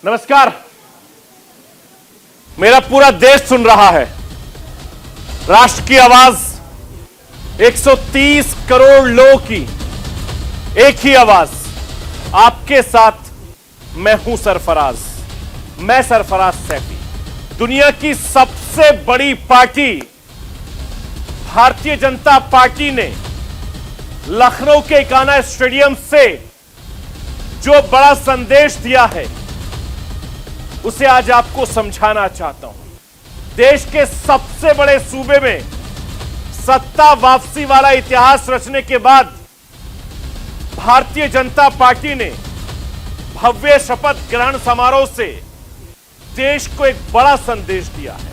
नमस्कार। मेरा पूरा देश सुन रहा है। राष्ट्र की आवाज 130 करोड़ लोगों की एक ही आवाज। आपके साथ मैं हूं सरफराज। मैं सरफराज सैफी। दुनिया की सबसे बड़ी पार्टी भारतीय जनता पार्टी ने लखनऊ के इकाना स्टेडियम से जो बड़ा संदेश दिया है उसे आज आपको समझाना चाहता हूं। देश के सबसे बड़े सूबे में सत्ता वापसी वाला इतिहास रचने के बाद भारतीय जनता पार्टी ने भव्य शपथ ग्रहण समारोह से देश को एक बड़ा संदेश दिया है।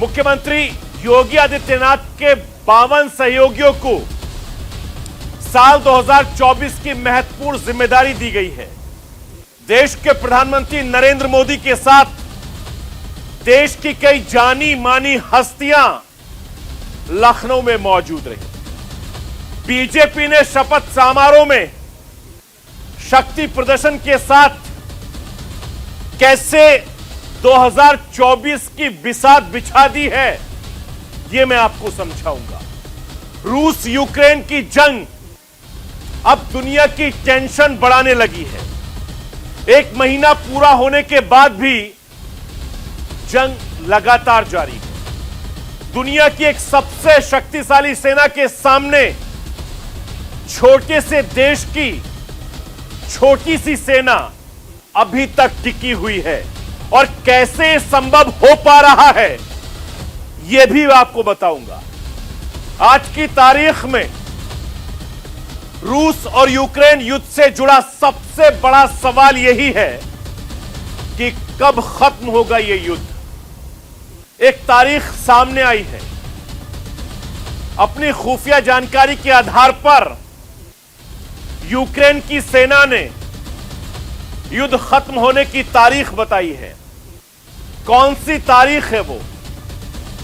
मुख्यमंत्री योगी आदित्यनाथ के 52 सहयोगियों को साल 2024 की महत्वपूर्ण जिम्मेदारी दी गई है। देश के प्रधानमंत्री नरेंद्र मोदी के साथ देश की कई जानी मानी हस्तियां लखनऊ में मौजूद रही। बीजेपी ने शपथ समारोह में शक्ति प्रदर्शन के साथ कैसे 2024 की बिसात बिछा दी है यह मैं आपको समझाऊंगा। रूस यूक्रेन की जंग अब दुनिया की टेंशन बढ़ाने लगी है। एक महीना पूरा होने के बाद भी जंग लगातार जारी है। दुनिया की एक सबसे शक्तिशाली सेना के सामने छोटे से देश की छोटी सी सेना अभी तक टिकी हुई है और कैसे संभव हो पा रहा है यह भी मैं आपको बताऊंगा। आज की तारीख में रूस और यूक्रेन युद्ध से जुड़ा सबसे बड़ा सवाल यही है कि कब खत्म होगा यह युद्ध। एक तारीख सामने आई है। अपनी खुफिया जानकारी के आधार पर यूक्रेन की सेना ने युद्ध खत्म होने की तारीख बताई है। कौन सी तारीख है वो,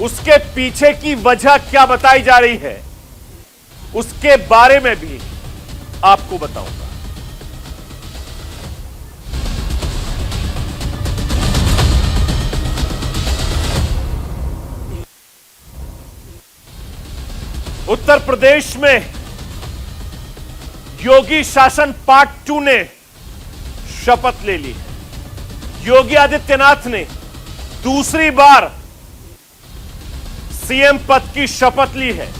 उसके पीछे की वजह क्या बताई जा रही है, उसके बारे में भी आपको बताऊंगा। उत्तर प्रदेश में योगी शासन पार्ट 2 ने शपथ ले ली है। योगी आदित्यनाथ ने दूसरी बार सीएम पद की शपथ ली है,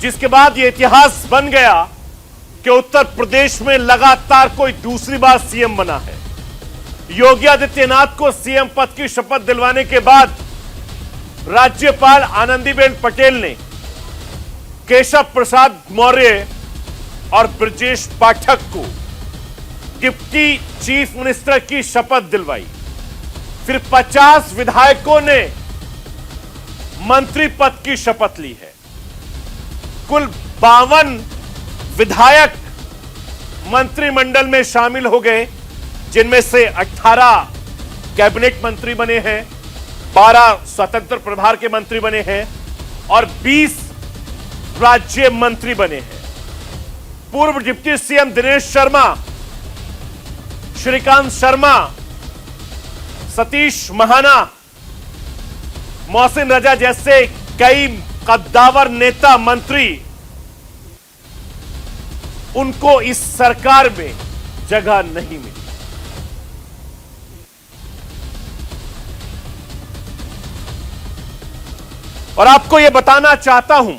जिसके बाद यह इतिहास बन गया कि उत्तर प्रदेश में लगातार कोई दूसरी बार सीएम बना है। योगी आदित्यनाथ को सीएम पद की शपथ दिलवाने के बाद राज्यपाल आनंदीबेन पटेल ने केशव प्रसाद मौर्य और ब्रजेश पाठक को डिप्टी चीफ मिनिस्टर की शपथ दिलवाई। फिर 50 विधायकों ने मंत्री पद की शपथ ली है। कुल 52 विधायक मंत्रिमंडल में शामिल हो गए, जिनमें से 18 कैबिनेट मंत्री बने हैं, 12 स्वतंत्र प्रभार के मंत्री बने हैं और 20 राज्य मंत्री बने हैं। पूर्व डिप्टी सीएम दिनेश शर्मा, श्रीकांत शर्मा, सतीश महाना, मोहसिन रजा जैसे कई कद्दावर नेता मंत्री, उनको इस सरकार में जगह नहीं मिली। और आपको यह बताना चाहता हूं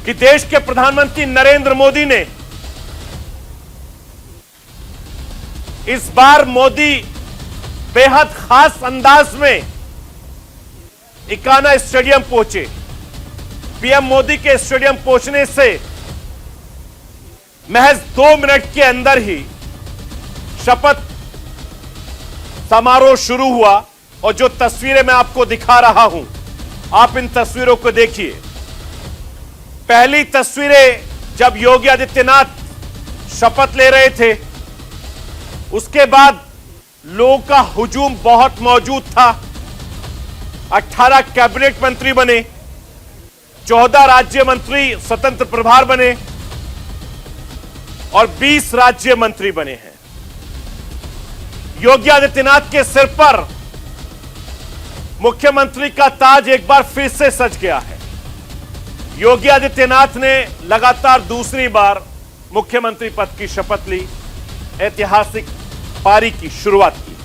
कि देश के प्रधानमंत्री नरेंद्र मोदी ने इस बार मोदी बेहद खास अंदाज में इकाना स्टेडियम पहुंचे। पीएम मोदी के स्टेडियम पहुंचने से महज 2 मिनट के अंदर ही शपथ समारोह शुरू हुआ और जो तस्वीरें मैं आपको दिखा रहा हूं, आप इन तस्वीरों को देखिए। पहली तस्वीरें जब योगी आदित्यनाथ शपथ ले रहे थे, उसके बाद लोगों का हुजूम बहुत मौजूद था। 18 कैबिनेट मंत्री बने, 14 राज्य मंत्री स्वतंत्र प्रभार बने और 20 राज्य मंत्री बने हैं। योगी आदित्यनाथ के सिर पर मुख्यमंत्री का ताज एक बार फिर से सज गया है। योगी आदित्यनाथ ने लगातार दूसरी बार मुख्यमंत्री पद की शपथ ली, ऐतिहासिक पारी की शुरुआत की।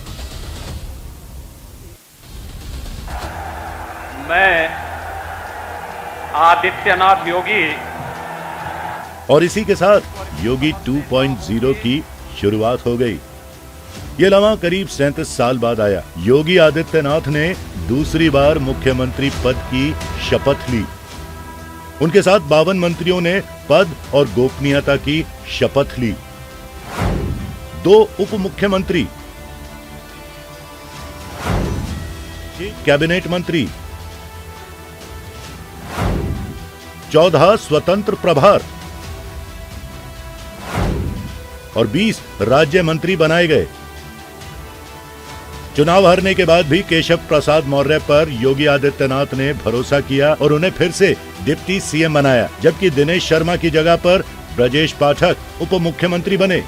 मैं आदित्यनाथ योगी और इसी के साथ योगी 2.0 की शुरुआत हो गई। ये लम्हा करीब 37 साल बाद आया। योगी आदित्यनाथ ने दूसरी बार मुख्यमंत्री पद की शपथ ली। उनके साथ 52 मंत्रियों ने पद और गोपनीयता की शपथ ली। 2 उप मुख्यमंत्री, 6 कैबिनेट मंत्री, 14 स्वतंत्र प्रभार और 20 राज्य मंत्री बनाए गए। चुनाव हारने के बाद भी केशव प्रसाद मौर्य पर योगी आदित्यनाथ ने भरोसा किया और उन्हें फिर से डिप्टी सीएम बनाया, जबकि दिनेश शर्मा की जगह पर ब्रजेश पाठक उप मुख्यमंत्री बने।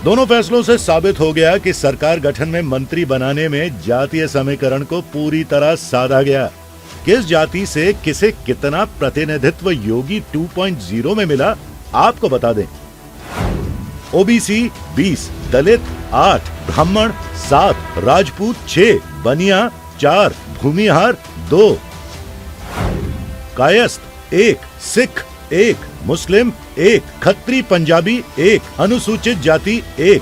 दोनों फैसलों से साबित हो गया कि सरकार गठन में मंत्री बनाने में जातीय समीकरण को पूरी तरह साधा गया। किस जाति से किसे कितना प्रतिनिधित्व योगी 2.0 में मिला, आपको बता दें। ओबीसी 20, दलित 8, ब्राह्मण 7, राजपूत 6, बनिया 4, भूमिहार 2, कायस्थ 1, सिख 1, मुस्लिम 1, खत्री पंजाबी 1, अनुसूचित जाति 1।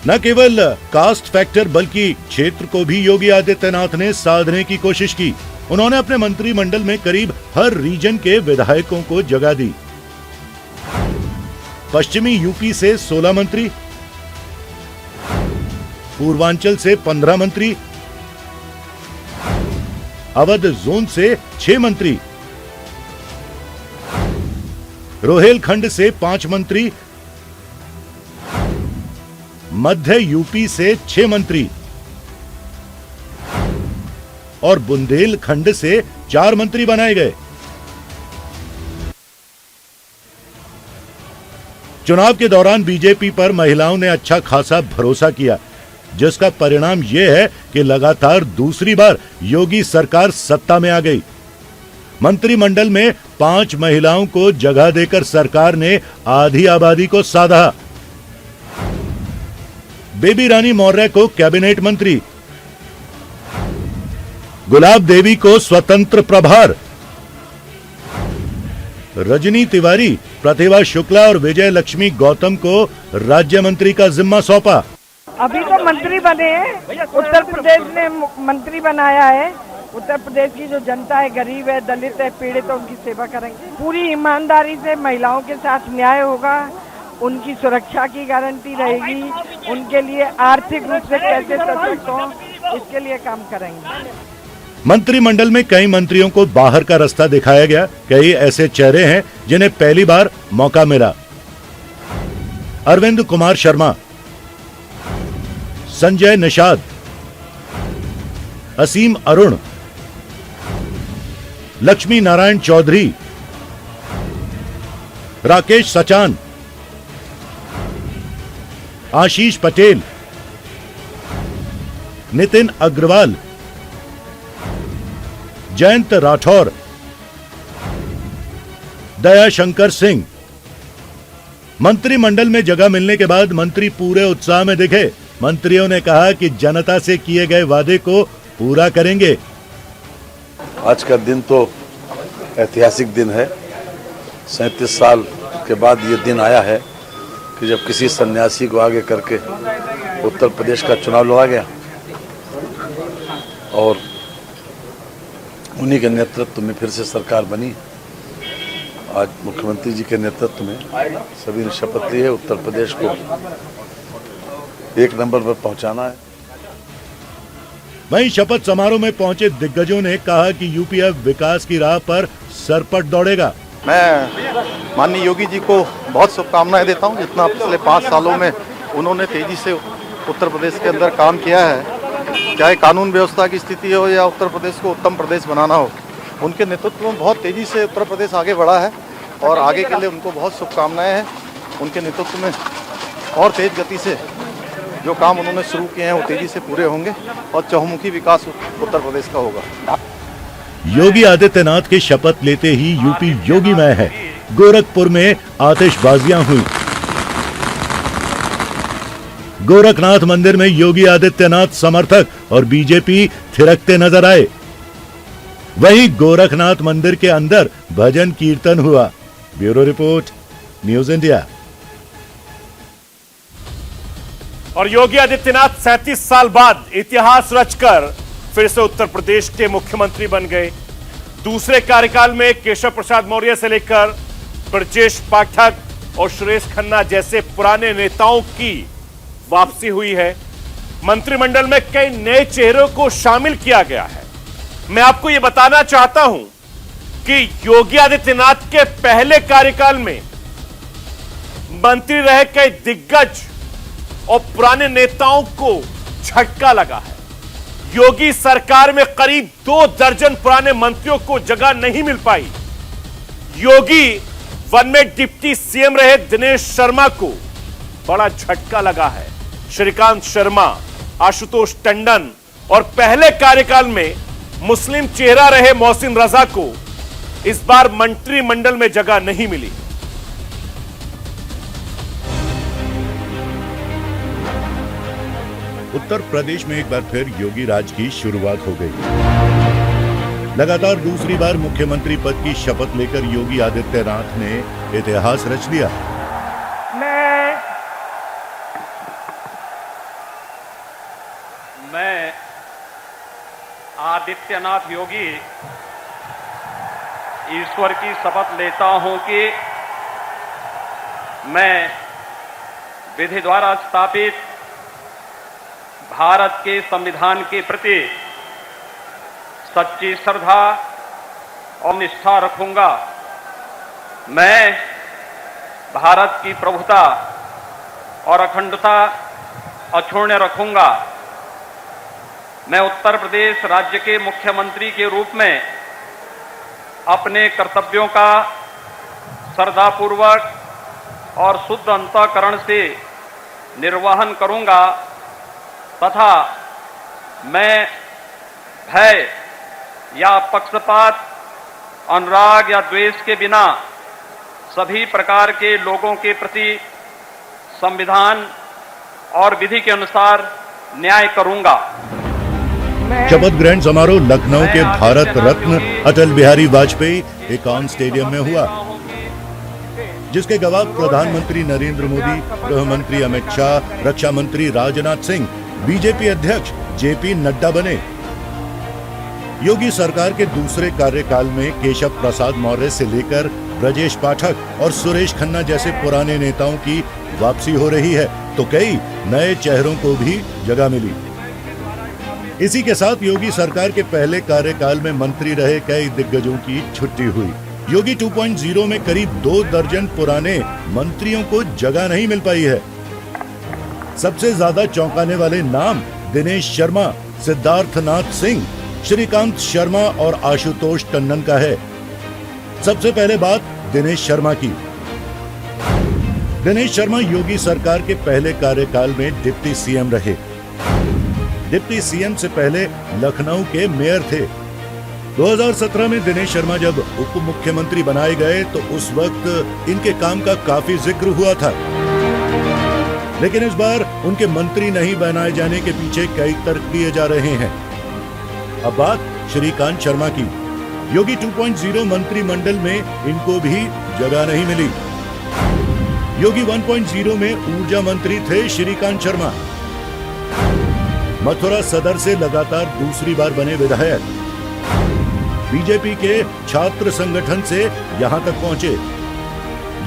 न केवल कास्ट फैक्टर बल्कि क्षेत्र को भी योगी आदित्यनाथ ने साधने की कोशिश की। उन्होंने अपने मंत्रिमंडल में करीब हर रीजन के विधायकों को जगह दी। पश्चिमी यूपी से 16 मंत्री, पूर्वांचल से 15 मंत्री, अवध जोन से 6 मंत्री, रोहेलखंड से 5 मंत्री, मध्य यूपी से 6 मंत्री और बुंदेलखंड से 4 मंत्री बनाए गए। चुनाव के दौरान बीजेपी पर महिलाओं ने अच्छा खासा भरोसा किया, जिसका परिणाम यह है कि लगातार दूसरी बार योगी सरकार सत्ता में आ गई। मंत्रिमंडल में 5 महिलाओं को जगह देकर सरकार ने आधी आबादी को साधा। बेबी रानी मौर्य को कैबिनेट मंत्री, गुलाब देवी को स्वतंत्र प्रभार, रजनी तिवारी, प्रतिभा शुक्ला और विजय लक्ष्मी गौतम को राज्य मंत्री का जिम्मा सौंपा। अभी तो मंत्री बने हैं, उत्तर प्रदेश ने मंत्री बनाया है। उत्तर प्रदेश की जो जनता है, गरीब है, दलित है, पीड़ित है, उनकी सेवा करेंगे। पूरी ईमानदारी से महिलाओं के साथ न्याय होगा, उनकी सुरक्षा की गारंटी रहेगी, उनके लिए आर्थिक रूप से कैसे सशक्त हो, इसके लिए काम करेंगे। मंत्रिमंडल में कई मंत्रियों को बाहर का रास्ता दिखाया गया। कई ऐसे चेहरे हैं जिन्हें पहली बार मौका मिला। अरविंद कुमार शर्मा, संजय निषाद, असीम अरुण, लक्ष्मी नारायण चौधरी, राकेश सचान, आशीष पटेल, नितिन अग्रवाल, जयंत राठौर, दयाशंकर सिंह। मंत्रिमंडल में जगह मिलने के बाद मंत्री पूरे उत्साह में दिखे। मंत्रियों ने कहा कि जनता से किए गए वादे को पूरा करेंगे। आज का दिन तो ऐतिहासिक दिन है। 37 साल के बाद ये दिन आया है कि जब किसी सन्यासी को आगे करके उत्तर प्रदेश का चुनाव लड़ा गया और उन्हीं के नेतृत्व में फिर से सरकार बनी। आज मुख्यमंत्री जी के नेतृत्व में सभी ने शपथ ली है उत्तर प्रदेश को एक नंबर पर पहुंचाना है। वहीं शपथ समारोह में पहुंचे दिग्गजों ने कहा कि यूपी अब विकास की राह पर सरपट दौड़ेगा। मैं माननीय योगी जी को बहुत शुभकामनाएं देता हूं। जितना पिछले 5 सालों में उन्होंने तेजी से उत्तर प्रदेश के अंदर काम किया है, चाहे कानून व्यवस्था की स्थिति हो या उत्तर प्रदेश को उत्तम प्रदेश बनाना हो, उनके नेतृत्व में बहुत तेजी से उत्तर प्रदेश आगे बढ़ा है और आगे के लिए उनको बहुत शुभकामनाएं हैं। उनके नेतृत्व में और तेज गति से जो काम उन्होंने शुरू किए हैं वो तेजी से पूरे होंगे और चहुमुखी विकास उत्तर प्रदेश का होगा। योगी आदित्यनाथ के शपथ लेते ही यूपी योगीमय है। गोरखपुर में आतिशबाजियां हुई। गोरखनाथ मंदिर में योगी आदित्यनाथ समर्थक और बीजेपी थिरकते नजर आए। वहीं गोरखनाथ मंदिर के अंदर भजन कीर्तन हुआ। Bureau report, news India. और योगी आदित्यनाथ 37 साल बाद इतिहास रचकर फिर से उत्तर प्रदेश के मुख्यमंत्री बन गए। दूसरे कार्यकाल में केशव प्रसाद मौर्य से लेकर ब्रजेश पाठक और सुरेश खन्ना जैसे पुराने नेताओं की वापसी हुई है। मंत्रिमंडल में कई नए चेहरों को शामिल किया गया है। मैं आपको यह बताना चाहता हूं कि योगी आदित्यनाथ के पहले कार्यकाल में मंत्री रहे कई दिग्गज और पुराने नेताओं को झटका लगा है। योगी सरकार में करीब 2 दर्जन पुराने मंत्रियों को जगह नहीं मिल पाई। योगी वन में डिप्टी सीएम रहे दिनेश शर्मा को बड़ा झटका लगा है। श्रीकांत शर्मा, आशुतोष टंडन और पहले कार्यकाल में मुस्लिम चेहरा रहे मोहसिन रजा को इस बार मंत्रिमंडल में जगह नहीं मिली। उत्तर प्रदेश में एक बार फिर योगी राज की शुरुआत हो गई। लगातार दूसरी बार मुख्यमंत्री पद की शपथ लेकर योगी आदित्यनाथ ने इतिहास रच लिया। मैं आदित्यनाथ योगी ईश्वर की शपथ लेता हूं कि मैं विधि द्वारा स्थापित भारत के संविधान के प्रति सच्ची श्रद्धा और निष्ठा रखूंगा। मैं भारत की प्रभुता और अखंडता अक्षुण्ण रखूंगा। मैं उत्तर प्रदेश राज्य के मुख्यमंत्री के रूप में अपने कर्तव्यों का श्रद्धापूर्वक और शुद्ध अंतःकरण से निर्वहन करूंगा तथा मैं भय या पक्षपात, अनुराग या द्वेष के बिना सभी प्रकार के लोगों के प्रति संविधान और विधि के अनुसार न्याय करूंगा। शपथ ग्रहण समारोह लखनऊ के भारत रत्न अटल बिहारी वाजपेयी एकाउंट स्टेडियम में हुआ, जिसके गवाह प्रधानमंत्री नरेंद्र मोदी, गृह मंत्री अमित शाह, रक्षा मंत्री राजनाथ सिंह, बीजेपी अध्यक्ष जेपी नड्डा बने। योगी सरकार के दूसरे कार्यकाल में केशव प्रसाद मौर्य से लेकर ब्रजेश पाठक और सुरेश खन्ना जैसे पुराने नेताओं की वापसी हो रही है, तो कई नए चेहरों को भी जगह मिली। इसी के साथ योगी सरकार के पहले कार्यकाल में मंत्री रहे कई दिग्गजों की छुट्टी हुई। योगी 2.0 में करीब 2 दर्जन पुराने मंत्रियों को जगह नहीं मिल पाई है। सबसे ज्यादा चौंकाने वाले नाम दिनेश शर्मा, सिद्धार्थनाथ सिंह, श्रीकांत शर्मा और आशुतोष टंडन का है। सबसे पहले बात दिनेश शर्मा की। दिनेश शर्मा योगी सरकार के पहले कार्यकाल में डिप्टी सीएम रहे। डिप्टी सीएम से पहले लखनऊ के मेयर थे। 2017 में दिनेश शर्मा जब उप मुख्यमंत्री बनाए गए तो उस वक्त इनके काम का काफी जिक्र हुआ था, लेकिन इस बार उनके मंत्री नहीं बनाए जाने के पीछे कई तर्क दिए जा रहे हैं। अब बात श्रीकांत शर्मा की। योगी 2.0 मंत्रिमंडल में इनको भी जगह नहीं मिली। योगी 1.0 में ऊर्जा मंत्री थे श्रीकांत शर्मा। मथुरा सदर से लगातार दूसरी बार बने विधायक। बीजेपी के छात्र संगठन से यहां तक पहुंचे।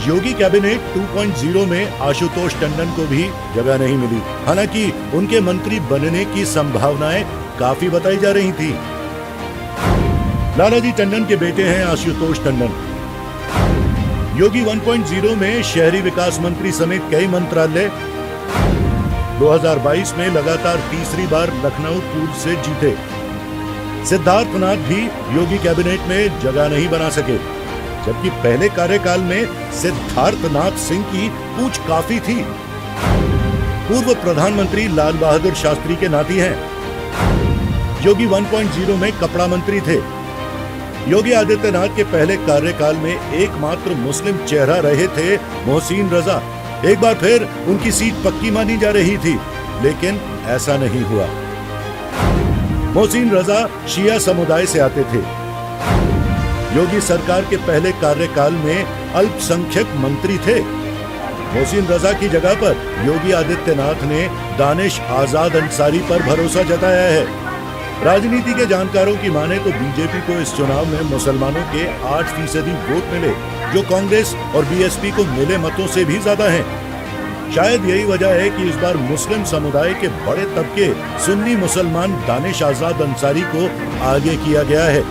योगी कैबिनेट 2.0 में आशुतोष टंडन को भी जगह नहीं मिली, हालांकि उनके मंत्री बनने की संभावनाएं काफी बताई जा रही थी। लालाजी टंडन के बेटे हैं आशुतोष टंडन। योगी 1.0 में शहरी विकास मंत्री समेत कई मंत्रालय 2022 में लगातार तीसरी बार लखनऊ पूर्व से जीते। सिद्धार्थनाथ भी योगी कैबिनेट में जगह नहीं बना सके, जबकि पहले कार्यकाल में सिद्धार्थनाथ सिंह की पूछ काफी थी। पूर्व प्रधानमंत्री लाल बहादुर शास्त्री के नाती हैं। योगी 1.0 में कपड़ा मंत्री थे। योगी आदित्यनाथ के पहले कार्यकाल में एकमात्र मुस्लिम चेहरा रहे थे मोहसिन रजा। एक बार फिर उनकी सीट पक्की मानी जा रही थी, लेकिन ऐसा नहीं हुआ। मोहसिन रजा शिया समुदाय से आते थे। योगी सरकार के पहले कार्यकाल में अल्पसंख्यक मंत्री थे। मोहसिन रजा की जगह पर योगी आदित्यनाथ ने दानिश आजाद अंसारी पर भरोसा जताया है। राजनीति के जानकारों की माने तो बीजेपी को इस चुनाव में मुसलमानों के 8% वोट मिले, जो कांग्रेस और बीएसपी को मिले मतों से भी ज्यादा हैं। शायद यही वजह है कि इस बार मुस्लिम समुदाय के बड़े तबके सुन्नी मुसलमान दानिश आजाद अंसारी को आगे किया गया है।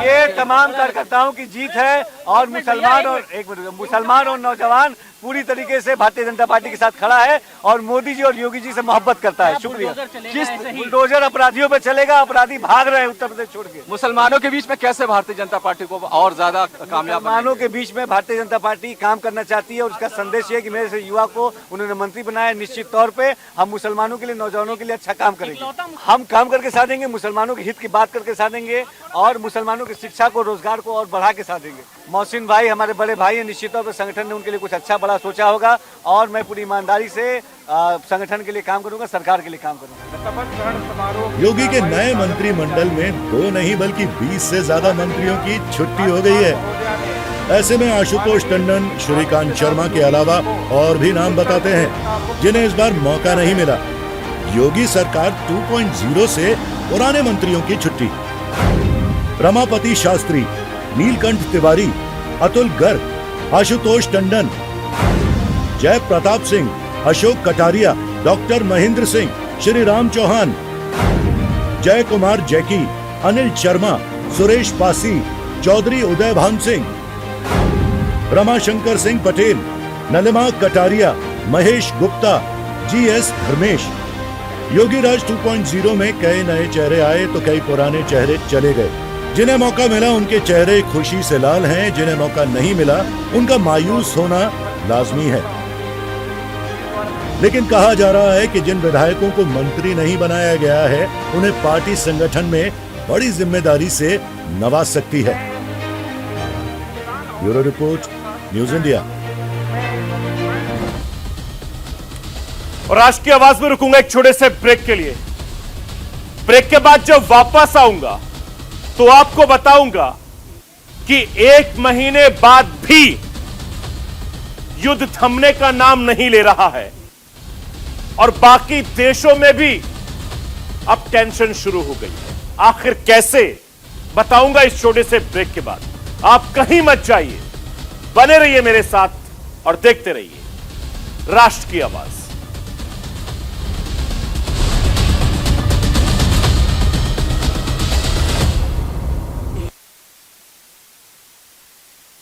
ये तमाम कार्यकर्ताओं की जीत है और मुसलमान और नौजवान पूरी तरीके से भारतीय जनता पार्टी के साथ खड़ा है और मोदी जी और योगी जी से मोहब्बत करता है। शुक्रिया। किस बुलडोजर अपराधियों पे चलेगा? अपराधी भाग रहे हैं उत्तर प्रदेश छोड़ के। मुसलमानों के बीच में कैसे भारतीय जनता पार्टी को और ज्यादा कामयाब? मुसलमानों के बीच में भारतीय जनता पार्टी काम करना चाहती है और उसका संदेश है कि मेरे से युवा को उन्होंने मंत्री बनाया। निश्चित तौर पे हम मुसलमानों के लिए, नौजवानों के लिए अच्छा काम करेंगे। हम काम करके साधेंगे, मुसलमानों के हित की बात करके साधेंगे और मुसलमानों की शिक्षा को, रोजगार को और बढ़ा के साधेंगे। मोहसिन भाई हमारे बड़े भाई हैं। निश्चित तौर पर संगठन ने उनके लिए कुछ अच्छा बड़ा सोचा होगा और मैं पूरी ईमानदारी से संगठन के लिए काम करूंगा, सरकार के लिए काम करूंगा। योगी के नए मंत्रिमंडल में 2 नहीं बल्कि 20 से ज्यादा मंत्रियों की छुट्टी हो गई है। ऐसे में आशुतोष टंडन, श्रीकांत शर्मा के अलावा और भी नाम बताते हैं जिन्हें इस बार मौका नहीं मिला। योगी सरकार 2.0 से पुराने मंत्रियों की छुट्टी। रमापति शास्त्री, नीलकंठ तिवारी, अतुल गर्ग, आशुतोष टंडन, जय प्रताप सिंह, अशोक कटारिया, डॉक्टर महेंद्र सिंह, श्री राम चौहान, जय कुमार जैकी, अनिल शर्मा, सुरेश पासी, चौधरी उदय भान सिंह, रमाशंकर सिंह पटेल, नलिमा कटारिया, महेश गुप्ता, GS धर्मेश। योगी राज 2.0 में कई नए चेहरे आए तो कई पुराने चेहरे चले गए। जिन्हें मौका मिला उनके चेहरे खुशी से लाल हैं, जिन्हें मौका नहीं मिला उनका मायूस होना लाजमी है। लेकिन कहा जा रहा है कि जिन विधायकों को मंत्री नहीं बनाया गया है उन्हें पार्टी संगठन में बड़ी जिम्मेदारी से नवाज सकती है। Bureau report, news India. और आज की आवाज में रुकूंगा एक छोटे से ब्रेक के लिए। ब्रेक के बाद जब वापस आऊंगा तो आपको बताऊंगा कि 1 महीने बाद भी युद्ध थमने का नाम नहीं ले रहा है और बाकी देशों में भी अब टेंशन शुरू हो गई है। आखिर कैसे, बताऊंगा इस छोटे से ब्रेक के बाद। आप कहीं मत जाइए, बने रहिए मेरे साथ और देखते रहिए राष्ट्र की आवाज।